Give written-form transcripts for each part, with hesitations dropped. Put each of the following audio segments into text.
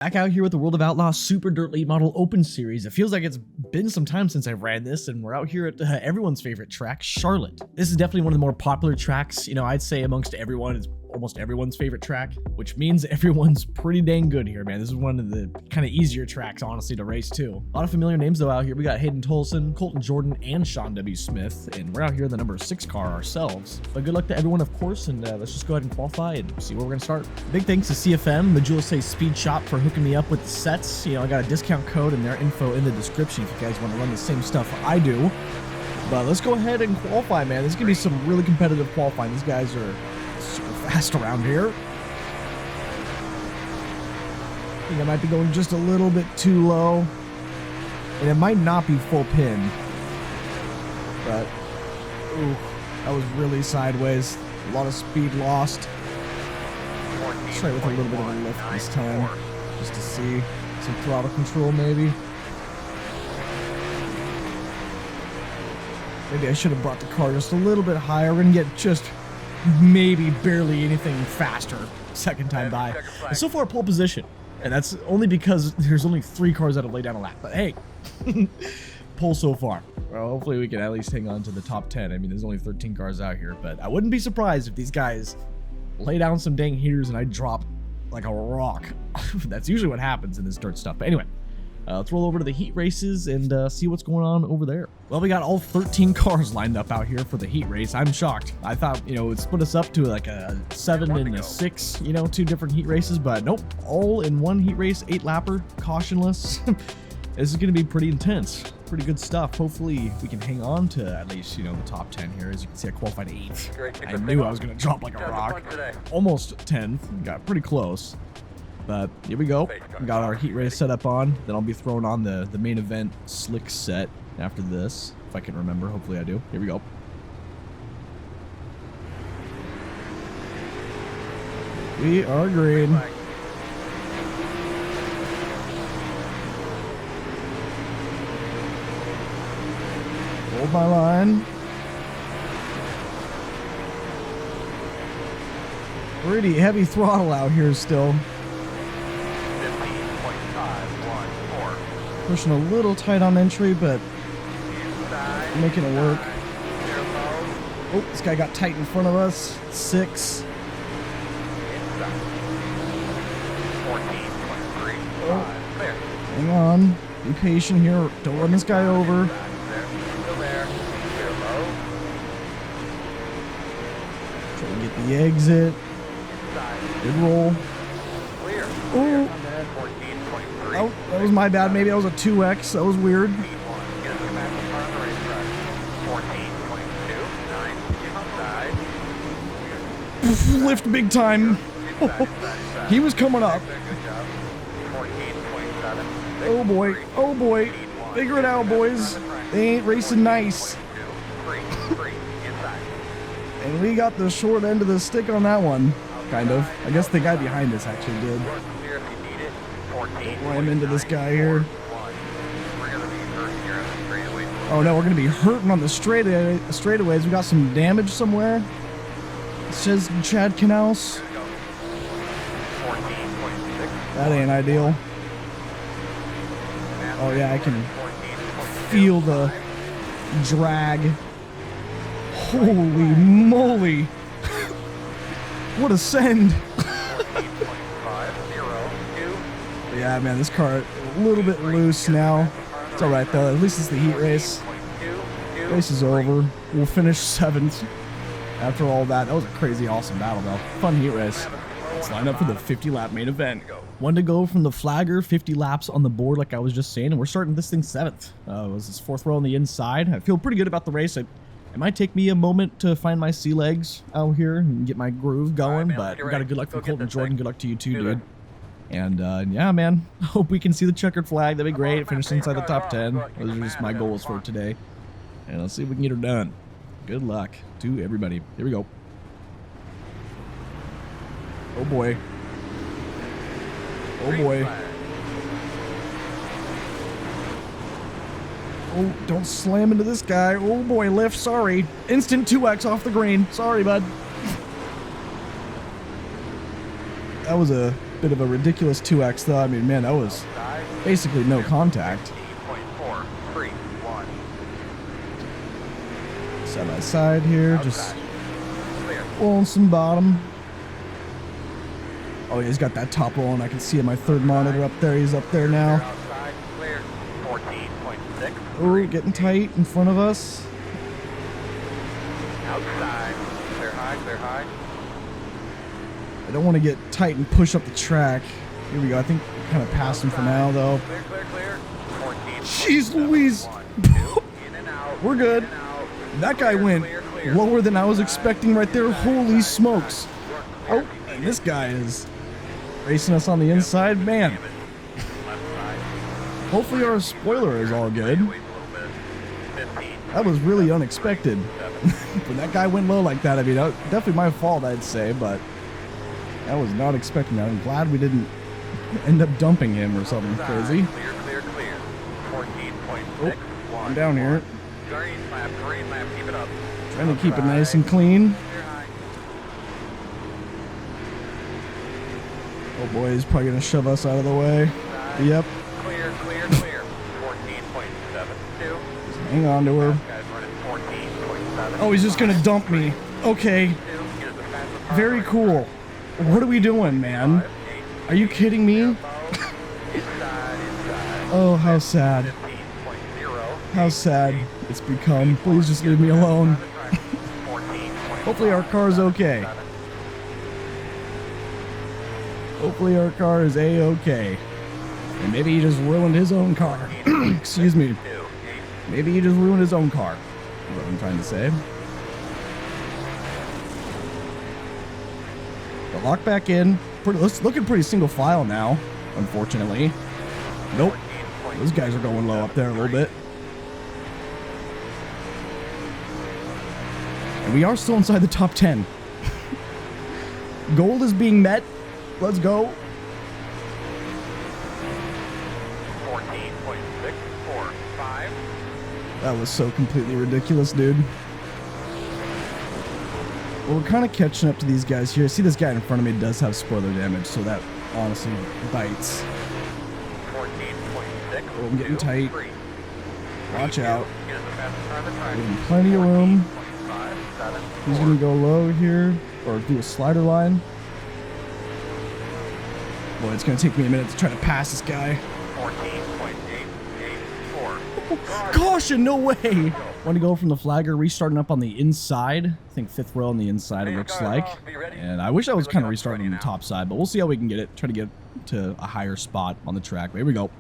Back out here with the World of Outlaws Super Dirt Late Model Open Series. It feels like it's been some time since I've ran this, and we're out here at everyone's favorite track, Charlotte. This is definitely one of the more popular tracks, you know, I'd say amongst everyone. It's almost everyone's favorite track, which means everyone's pretty dang good here, man. This is one of the kind of easier tracks, honestly, to race too. A lot of familiar names though out here. We got Hayden Tolson, Colton Jordan, and Sean W. Smith, and we're out here in the number 6 car ourselves. But good luck to everyone, of course, and let's just go ahead and qualify and see where we're gonna start. Big thanks to CFM, the Jules Say Speed Shop, for hooking me up with the sets. You know, I got a discount code and their info in the description if you guys want to run the same stuff I do. But let's go ahead and qualify, man. There's gonna be some really competitive qualifying. These guys are super fast around here. I think I might be going just a little bit too low, and it might not be full pin, but ooh, that was really sideways. A lot of speed lost. Let's try with a little bit of a lift this time, just to see some throttle control maybe. Maybe I should have brought the car just a little bit higher. We're gonna get just maybe barely anything faster second time by. And so far, pole position. And that's only because there's only 3 cars that have laid down a lap. But hey, pole so far. Well, hopefully we can at least hang on to the top 10. I mean, there's only 13 cars out here, but I wouldn't be surprised if these guys lay down some dang heaters and I drop like a rock. That's usually what happens in this dirt stuff. But anyway, let's roll over to the heat races and see what's going on over there. Well, we got all 13 cars lined up out here for the heat race. I'm shocked. I thought, you know, it would split us up to like a 7 and a 6, you know, 2 different heat races, but nope, all in one heat race, 8-lapper, cautionless. This is going to be pretty intense. Pretty good stuff. Hopefully we can hang on to at least, you know, the top 10 here. As you can see, I qualified 8th. I knew I was going to drop like a rock. Almost 10th. Got pretty close. But here we go. We got our heat race set up on. Then I'll be throwing on the main event slick set after this, if I can remember. Hopefully I do. Here we go. We are green. Hold my line. Pretty heavy throttle out here still. Pushing a little tight on entry, but making it work. Oh, this guy got tight in front of us. 6. Oh, hang on. Be patient here. Don't run this guy over. Try to get the exit. Good roll. Oh. Oh, that was my bad. Maybe that was a 2X. That was weird. Lift big time. He was coming up. Oh boy. Oh boy. Figure it out, boys. They ain't racing nice. And we got the short end of the stick on that one. Kind of. I guess the guy behind us actually did. Ram into this guy here. Oh no, we're gonna be hurting on the straightaways. We got some damage somewhere. It says Chad Canals. That ain't ideal. Oh yeah, I can feel the drag. Holy moly! What a send! Yeah, man, this car a little bit loose now. It's alright though, at least it's the heat race. Race is over. We'll finish 7th after all that. That was a crazy awesome battle though. Fun heat race. Let's line up for the 50-lap main event. 1 to go from the flagger, 50 laps on the board like I was just saying, and we're starting this thing 7th. It was this 4th row on the inside. I feel pretty good about the race. It might take me a moment to find my sea legs out here and get my groove going, but we got a good luck from Colton Jordan. Good luck to you too, dude. And yeah, man, hope we can see the checkered flag. That'd be great. Finish inside the top 10. Those are just my goals for today. And let's see if we can get her done. Good luck to everybody. Here we go. Oh boy. Oh boy. Oh, don't slam into this guy. Oh boy, lift, sorry. Instant 2X off the green. Sorry, bud. That was a Bit of a ridiculous 2X though. I mean, man, that was basically no contact. Side by side here, just rolling some bottom. Oh, he's got that top roll, and I can see my third monitor up there. He's up there now. Oh, getting tight in front of us. Outside. Clear high, clear high. I don't want to get tight and push up the track. Here we go. I think we kind of passed him for now, though. Clear, clear, clear. 14. Jeez Louise. We're good. That guy went lower than I was expecting right there. Holy smokes. Oh, and this guy is racing us on the inside. Man. Hopefully our spoiler is all good. That was really unexpected. When that guy went low like that, I mean, definitely my fault, I'd say, but I was not expecting that. I'm glad we didn't end up dumping him or something crazy. Clear, clear, clear. 14.6. Oh, I'm down here. Green lap, keep it up. Trying to keep it nice and clean. Oh boy, he's probably gonna shove us out of the way. Yep. Clear, clear, clear. 14.72. Hang on to her. Guys running 14.7. Oh, he's just gonna dump me. Okay. Very cool. What are we doing, man? Are you kidding me? Oh, how sad. How sad it's become. Please just leave me alone. Hopefully our car's okay. Hopefully our car is A-okay. And maybe he just ruined his own car. Excuse me. Maybe he just ruined his own car. Is what I'm trying to say. But lock back in. Looking pretty single file now, unfortunately. Nope. Those guys are going low up there a little bit. And we are still inside the top 10. Gold is being met. Let's go. 14.645. That was so completely ridiculous, dude. Well, we're kind of catching up to these guys here. See, this guy in front of me does have spoiler damage, so that honestly bites. 14.6. Oh, I'm getting tight. Watch out. Giving Plenty of room. He's going to go low here, or do a slider line. Boy, it's going to take me a minute to try to pass this guy. 14.884. Caution, no way! Want to go from the flagger, restarting up on the inside. I think 5th row on the inside, it looks like. And I wish I was kind of restarting on the top side, but we'll see how we can get it. Try to get to a higher spot on the track. Here we go.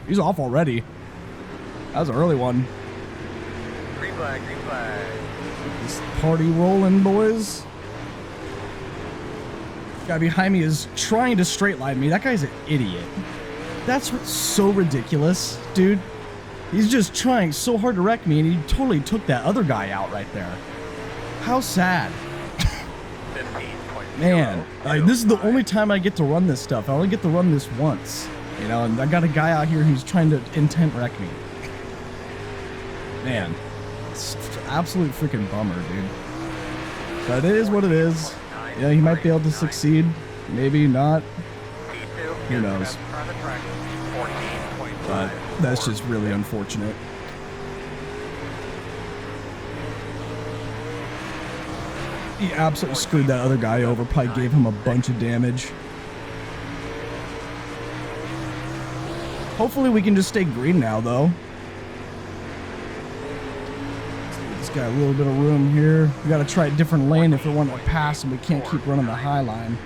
He's off already. That was an early one. Green flag, green flag. This party rolling, boys. Guy behind me is trying to straight line me. That guy's an idiot. That's what's so ridiculous, dude. He's just trying so hard to wreck me, and he totally took that other guy out right there. How sad. Man, this is the only time I get to run this stuff. I only get to run this once. You know, and I got a guy out here who's trying to intent wreck me. Man, it's an absolute freaking bummer, dude. But it is what it is. Yeah, he might be able to succeed. Maybe not. Who knows? But that's just really unfortunate. He absolutely screwed that other guy over. Probably gave him a bunch of damage. Hopefully we can just stay green now, though. Let's give this guy a little bit of room here. We gotta try a different lane if we want to pass, and we can't keep running the high line.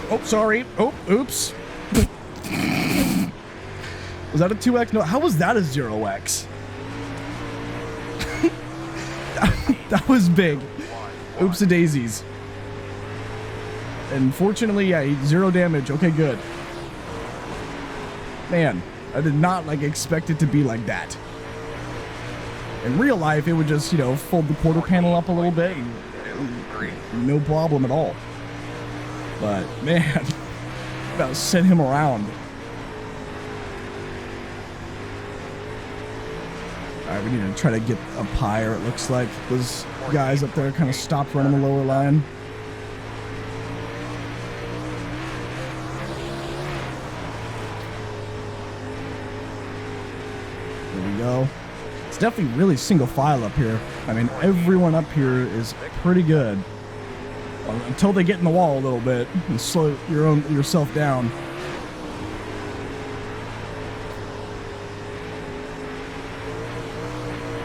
Oh, sorry. Oh, oops. Was that a 2X? No, how was that a 0X? That was big. Oopsie daisies. And fortunately, yeah, 0 damage. Okay, good. Man, I did not expect it to be like that. In real life, it would just, you know, fold the quarter panel up a little bit and no problem at all. But man, about sent him around. Alright, we need to try to get up higher, it looks like. Those guys up there kind of stopped running the lower line. go. It's definitely really single file up here. I mean, everyone up here is pretty good. Until they get in the wall a little bit and slow yourself down.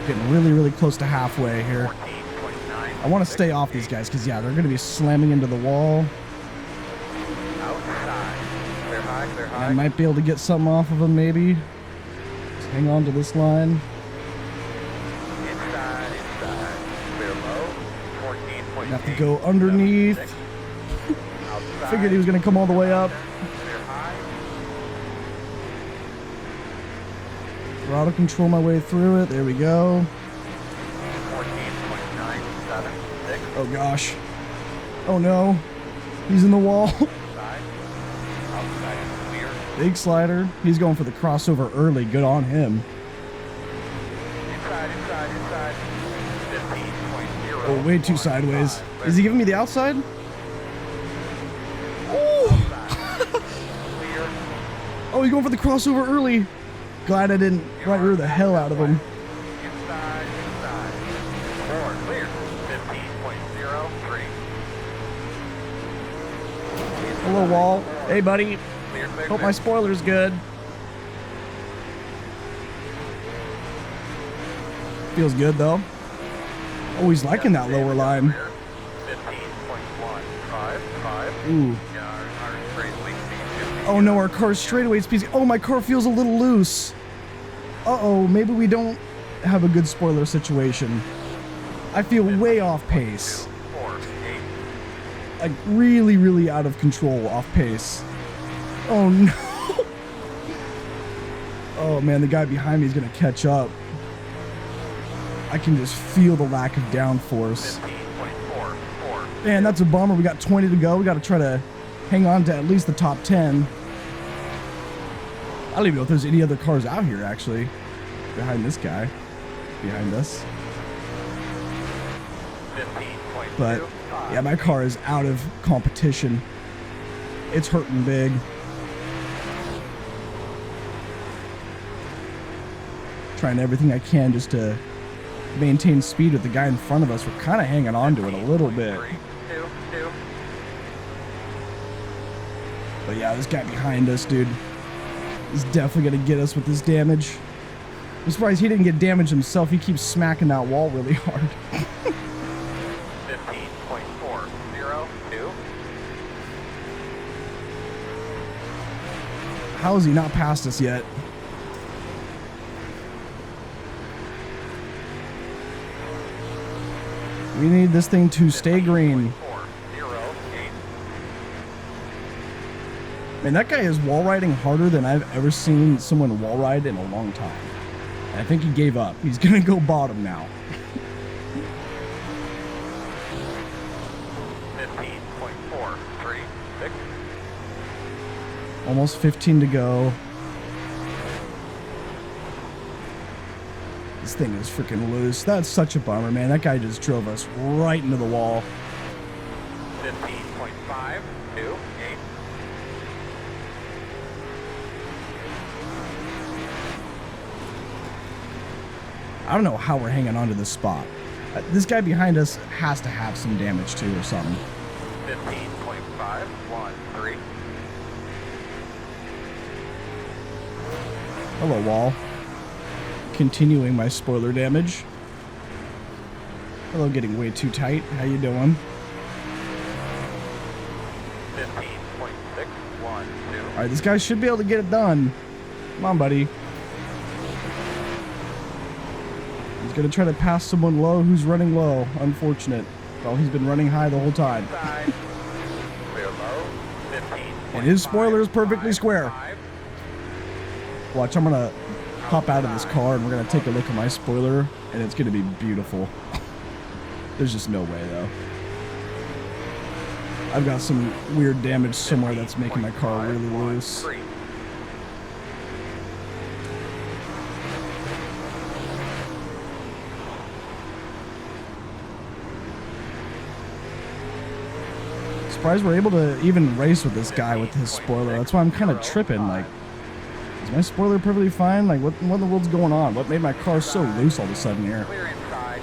Getting really, really close to halfway here. I want to stay off these guys because, yeah, they're going to be slamming into the wall. Clear high, clear high. I might be able to get something off of them, maybe. Just hang on to this line. Inside. Clear low. 14.8. Have to go underneath. Outside. Figured he was going to come all the way up. Clear high. Throttle control my way through it. There we go. 14.976. Oh gosh. Oh no. He's in the wall. Outside clear. Big slider. He's going for the crossover early. Good on him. Inside. 15.0. Oh, way too sideways. Is he giving me the outside? Oh! Clear. Oh, he's going for the crossover early. Glad I didn't right rear the hell out of him. Inside. 4 clear. 15.03. Hello, wall. Hey, buddy. Clear. Hope my spoiler's good. Feels good, though. Oh, he's liking that lower line. 15.155. Ooh. Oh, no, our car's straightaway speed. Oh, my car feels a little loose. Uh-oh, maybe we don't have a good spoiler situation. I feel way off pace. 4, 8. Like, really, really out of control off pace. Oh, no. Oh, man, the guy behind me is going to catch up. I can just feel the lack of downforce. 15.44. Man, that's a bummer. We got 20 to go. We got to try to hang on to at least the top 10. I don't even know if there's any other cars out here, actually. Behind this guy. Behind us. 15.25. But, yeah, my car is out of competition. It's hurting big. Trying everything I can just to maintain speed with the guy in front of us. We're kind of hanging on to it a little bit. 2. But yeah, this guy behind us, dude, is definitely going to get us with this damage. I'm surprised he didn't get damaged himself. He keeps smacking that wall really hard. 15.402. How is he not past us yet? We need this thing to stay green. 408. Man, that guy is wall riding harder than I've ever seen someone wall ride in a long time. I think he gave up. He's gonna go bottom now. 15.436. Almost 15 to go. This thing is freaking loose. That's such a bummer, man. That guy just drove us right into the wall. 15.528. I don't know how we're hanging on to this spot. This guy behind us has to have some damage too or something. 15.513. Hello, wall. Continuing my spoiler damage. Hello, getting way too tight. How you doing? 15.612. All right, this guy should be able to get it done. Come on, buddy. He's gonna try to pass someone low who's running low. Unfortunate. Well, he's been running high the whole time. Side. Clear low. 15. And his spoiler is perfectly square. Watch, I'm gonna hop out of this car and we're gonna take a look at my spoiler, and it's gonna be beautiful. There's just no way though. I've got some weird damage somewhere that's making my car really loose. Surprised we're able to even race with this guy with his spoiler. That's why I'm kind of tripping. Like, Is my spoiler perfectly fine? Like, what in the world's going on? What made my car so loose all of a sudden here? Clear inside.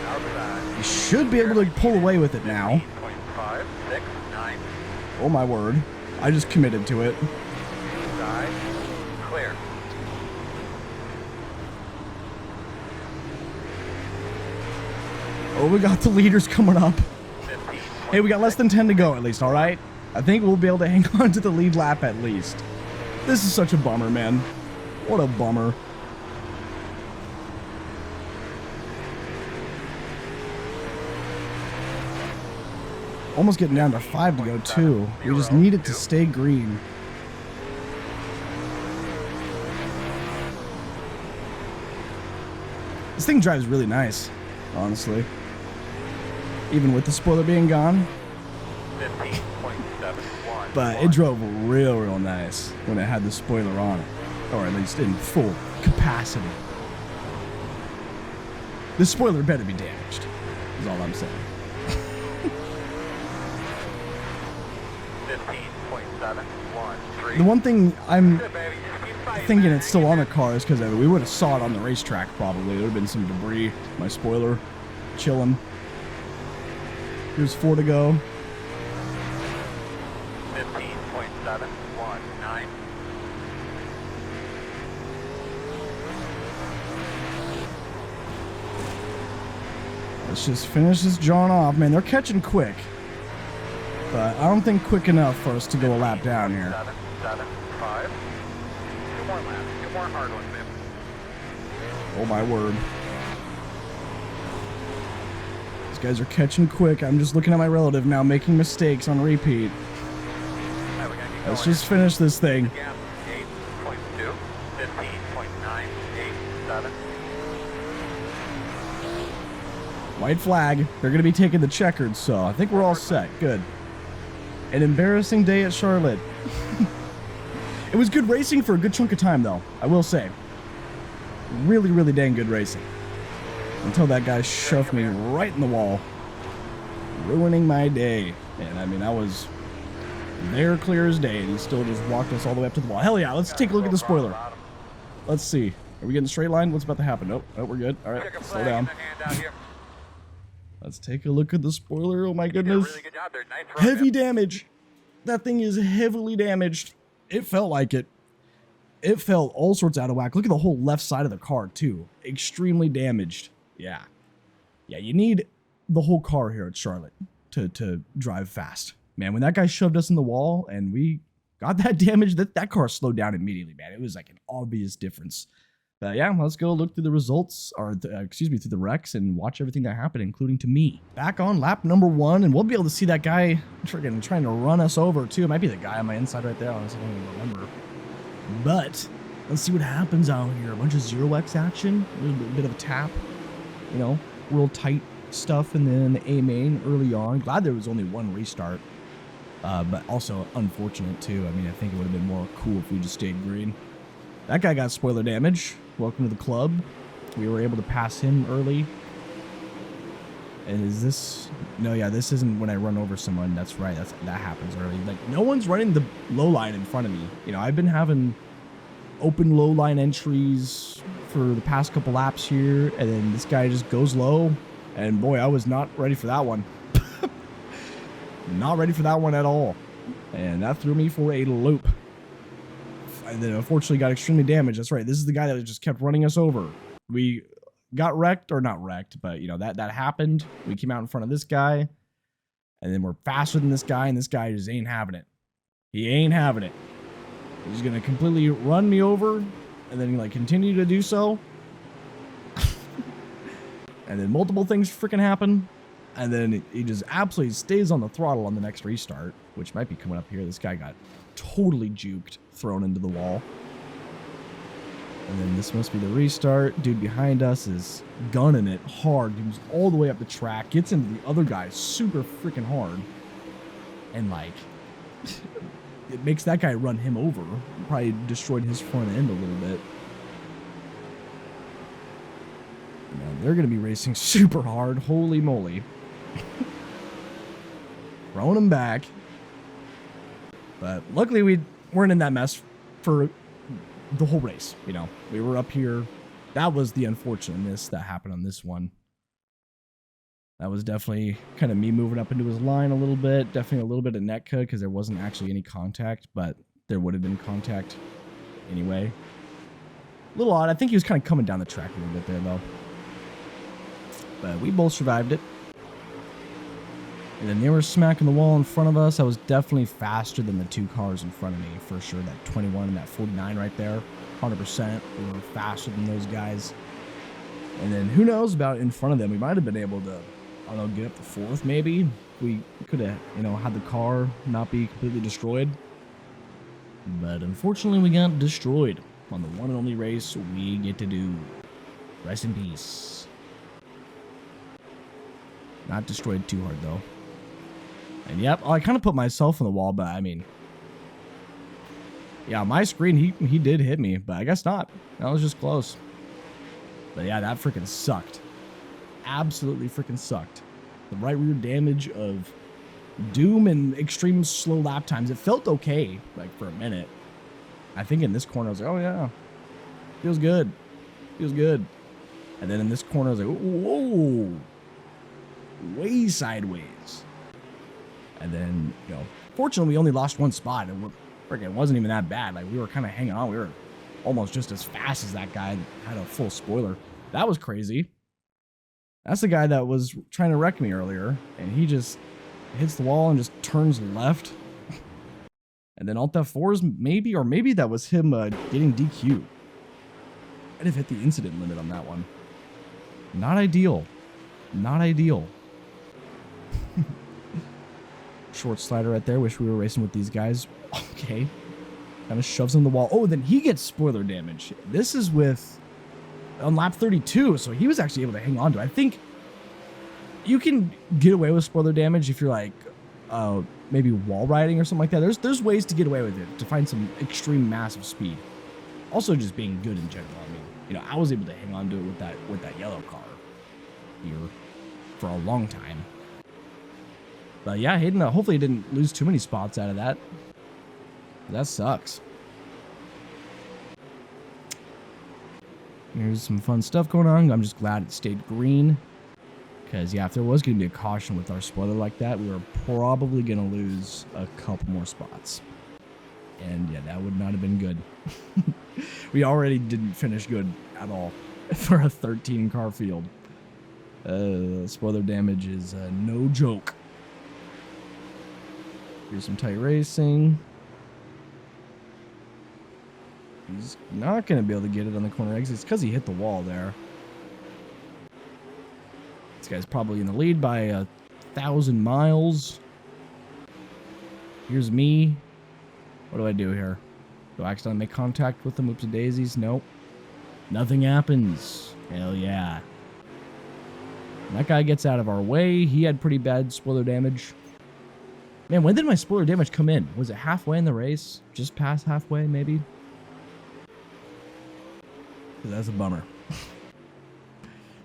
Outside. You should be able to pull away with it now. 15.569. Oh my word. I just committed to it. Side. Clear. Oh, we got the leaders coming up. 15. Hey, we got less than 10 to go at least, all right? I think we'll be able to hang on to the lead lap at least. This is such a bummer, man. What a bummer. Almost getting down to 5 to go, too. We just need it to stay green. This thing drives really nice, honestly. Even with the spoiler being gone. 15.71. But it drove real nice when it had the spoiler on it. Or at least in full capacity. The spoiler better be damaged, is all I'm saying. 15.713. The one thing I'm Good, baby. Just keep fighting, thinking man. it's still on the car is because we would have saw it on the racetrack probably. There would have been some debris. My spoiler chilling. Here's 4 to go. 15.719. Let's just finish this John off. Man, they're catching quick. But I don't think quick enough for us to go a lap down here. 775. Two more laps. Two more hard ones, baby. Oh my word. These guys are catching quick. I'm just looking at my relative now making mistakes on repeat. Now we gotta keep Let's going. just finish this thing. Gap 8.2. 15.987. White flag. They're going to be taking the checkered, so I think we're all set. Good. An embarrassing day at Charlotte. It was good racing for a good chunk of time, though, I will say. Really dang good racing. Until that guy shoved me right in the wall. Ruining my day. And, I mean, I was there clear as day, and he still just walked us all the way up to the wall. Hell yeah, let's take a look at the spoiler. Let's see. Are we getting a straight line? What's about to happen? Nope, we're good. All right, Check a slow flag in down. the hand out here. Let's take a look at the spoiler. Oh my You did a goodness. really good job there. Nice run, Heavy man. damage. That thing is heavily damaged. It felt like it. It felt all sorts out of whack. Look at the whole left side of the car, too. Extremely damaged. Yeah. Yeah, you need the whole car here at Charlotte to drive fast. Man, when that guy shoved us in the wall and we got that damage, that car slowed down immediately, man. It was like an obvious difference. Yeah, let's go look through the results, or excuse me, through the wrecks and watch everything that happened, including to me. Back on lap number 1, and we'll be able to see that guy trying to run us over, too. It might be the guy on my inside right there. Honestly, I don't even remember. But let's see what happens out here. A bunch of 0x action, a little bit of a tap, you know, real tight stuff, and then A main early on. Glad there was only one restart, but also unfortunate, too. I mean, I think it would have been more cool if we just stayed green. That guy got spoiler damage. Welcome to the club. We were able to pass him early. And is this... No, yeah, this isn't when I run over someone. That's right. That happens early. Like, no one's running the low line in front of me. You know, I've been having open low line entries for the past couple laps here. And then this guy just goes low. And boy, I was not ready for that one. Not ready for that one at all. And that threw me for a loop. And then unfortunately got extremely damaged. That's right. This is the guy that just kept running us over. We got wrecked, or not wrecked, but you know, that happened. We came out in front of this guy, and then we're faster than this guy, and this guy just ain't having it. He ain't having it. He's gonna completely run me over, and then like continue to do so. And then multiple things freaking happen. And then he just absolutely stays on the throttle on the next restart, which might be coming up here. This guy got totally juked, thrown into the wall. And then this must be the restart. Dude behind us is gunning it hard. He was all the way up the track, gets into the other guy super freaking hard. And like, it makes that guy run him over. Probably destroyed his front end a little bit. Man, they're going to be racing super hard. Holy moly. Throwing him back. But luckily we weren't in that mess for the whole race. You know, we were up here. That was the unfortunateness that happened on this one. That was definitely kind of me moving up into his line a little bit. Definitely a little bit of netcode because there wasn't actually any contact, but there would have been contact anyway. A little odd. I think he was kind of coming down the track a little bit there, though. But we both survived it. And then they were smacking the wall in front of us. I was definitely faster than the 2 cars in front of me, for sure. That 21 and that 49 right there, 100%. We were faster than those guys. And then who knows about in front of them. We might have been able to, I don't know, get up to 4th maybe. We could have, you know, had the car not be completely destroyed. But unfortunately, we got destroyed on the one and only race we get to do. Rest in peace. Not destroyed too hard, though. And yep, I kind of put myself on the wall, but I mean, yeah, my screen, he did hit me, but I guess not. That was just close. But yeah, that freaking sucked. Absolutely freaking sucked. The right rear damage of doom and extreme slow lap times. It felt okay, like for a minute. I think in this corner, I was like, oh yeah, feels good. Feels good. And then in this corner, I was like, whoa, way sideways. And then, you know, fortunately, we only lost 1 spot. And it wasn't even that bad. Like, we were kind of hanging on. We were almost just as fast as that guy had a full spoiler. That was crazy. That's the guy that was trying to wreck me earlier. And he just hits the wall and just turns left. And then Alt F4s, maybe, or maybe that was him getting DQ. I'd have hit the incident limit on that one. Not ideal. Not ideal. Short slider right there. Wish we were racing with these guys. Okay. Kind of shoves him in the wall. Oh, then he gets spoiler damage. This is with on lap 32, so he was actually able to hang on to it. I think you can get away with spoiler damage if you're like maybe wall riding or something like that. There's ways to get away with it, to find some extreme massive speed. Also just being good in general. I mean, you know, I was able to hang on to it with that yellow car here for a long time. But yeah, Hayden, hopefully he didn't lose too many spots out of that. That sucks. Here's some fun stuff going on. I'm just glad it stayed green. Because, yeah, if there was going to be a caution with our spoiler like that, we were probably going to lose a couple more spots. And, yeah, that would not have been good. We already didn't finish good at all for a 13-car field. Spoiler damage is no joke. Here's some tight racing. He's not going to be able to get it on the corner exits because he hit the wall there. This guy's probably in the lead by 1,000 miles. Here's me. What do I do here? Do I accidentally make contact with them? Oopsie daisies? Nope. Nothing happens. Hell yeah. And that guy gets out of our way. He had pretty bad spoiler damage. Man, when did my spoiler damage come in? Was it halfway in the race? Just past halfway, maybe? That's a bummer.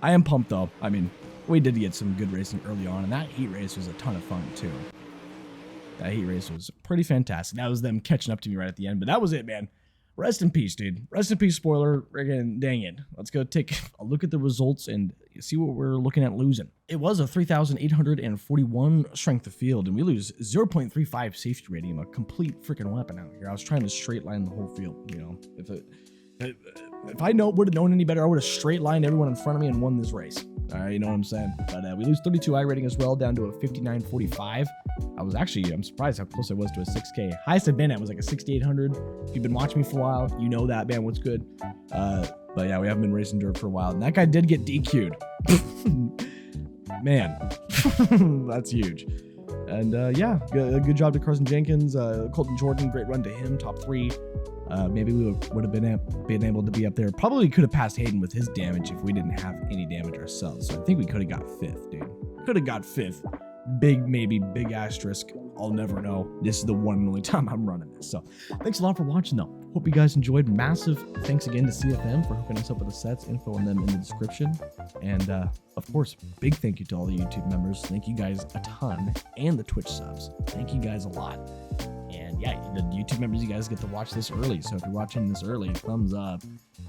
I am pumped, though. I mean, we did get some good racing early on, and that heat race was a ton of fun, too. That heat race was pretty fantastic. That was them catching up to me right at the end, but that was it, man. Rest in peace, dude. Rest in peace, spoiler. Again, dang it. Let's go take a look at the results and see what we're looking at losing. It was a 3,841 strength of field, and we lose 0.35 safety rating. A complete freaking weapon out here. I was trying to straight line the whole field, you know. If I would have known any better, I would have straight lined everyone in front of me and won this race. You know what I'm saying? But we lose 32 iRating as well, down to a 59.45. I'm surprised how close I was to a 6K. Highest I've been at was like a 6,800. If you've been watching me for a while, you know that, man. What's good? But yeah, we haven't been racing dirt for a while. And that guy did get DQ'd. Man, that's huge. And yeah, good job to Carson Jenkins. Colton Jordan, great run to him, top 3. Maybe we would have been able to be up there. Probably could have passed Hayden with his damage if we didn't have any damage ourselves. So I think we could have got 5th, dude. Could have got 5th. Big asterisk. I'll never know. This is the one and only time I'm running this. So thanks a lot for watching, though. Hope you guys enjoyed. Massive thanks again to CFM for hooking us up with the sets. Info on them in the description. And of course, big thank you to all the YouTube members. Thank you guys a ton. And the Twitch subs. Thank you guys a lot. And yeah, the YouTube members, you guys get to watch this early. So if you're watching this early, thumbs up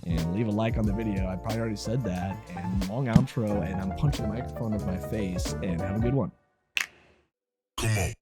and leave a like on the video. I probably already said that. And long outro, and I'm punching the microphone with my face. And have a good one. Come on.